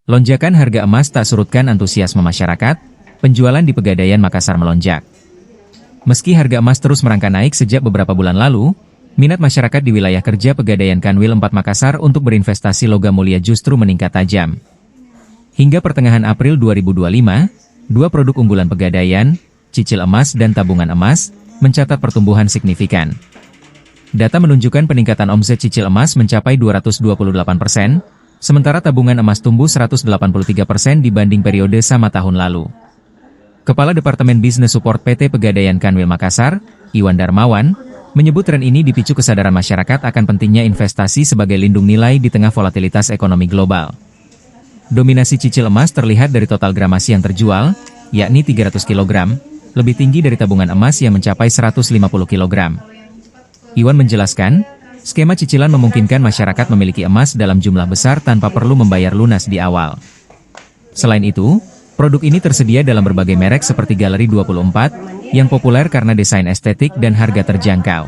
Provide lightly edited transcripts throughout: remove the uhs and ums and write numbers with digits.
Lonjakan harga emas tak surutkan antusiasme masyarakat, penjualan di Pegadaian Makassar melonjak. Meski harga emas terus merangkak naik sejak beberapa bulan lalu, minat masyarakat di wilayah kerja Pegadaian Kanwil 4 Makassar untuk berinvestasi logam mulia justru meningkat tajam. Hingga pertengahan April 2025, dua produk unggulan Pegadaian, cicil emas dan tabungan emas, mencatat pertumbuhan signifikan. Data menunjukkan peningkatan omset cicil emas mencapai 228%, sementara tabungan emas tumbuh 183% dibanding periode sama tahun lalu. Kepala Departemen Bisnis Support PT Pegadaian Kanwil Makassar, Iwan Darmawan, menyebut tren ini dipicu kesadaran masyarakat akan pentingnya investasi sebagai lindung nilai di tengah volatilitas ekonomi global. Dominasi cicil emas terlihat dari total gramasi yang terjual, yakni 300 kg, lebih tinggi dari tabungan emas yang mencapai 150 kg. Iwan menjelaskan, skema cicilan memungkinkan masyarakat memiliki emas dalam jumlah besar tanpa perlu membayar lunas di awal. Selain itu, produk ini tersedia dalam berbagai merek seperti Galeri 24, yang populer karena desain estetik dan harga terjangkau.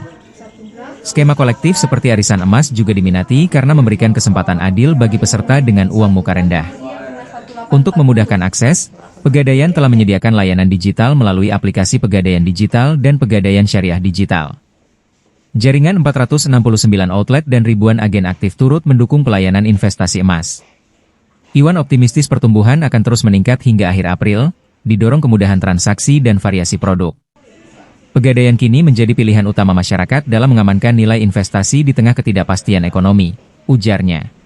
Skema kolektif seperti arisan emas juga diminati karena memberikan kesempatan adil bagi peserta dengan uang muka rendah. Untuk memudahkan akses, Pegadaian telah menyediakan layanan digital melalui aplikasi Pegadaian Digital dan Pegadaian Syariah Digital. Jaringan 469 outlet dan ribuan agen aktif turut mendukung pelayanan investasi emas. Iwan optimistis pertumbuhan akan terus meningkat hingga akhir April, didorong kemudahan transaksi dan variasi produk. Pegadaian kini menjadi pilihan utama masyarakat dalam mengamankan nilai investasi di tengah ketidakpastian ekonomi, ujarnya.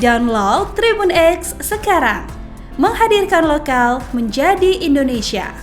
Download Tribun X sekarang, menghadirkan lokal menjadi Indonesia.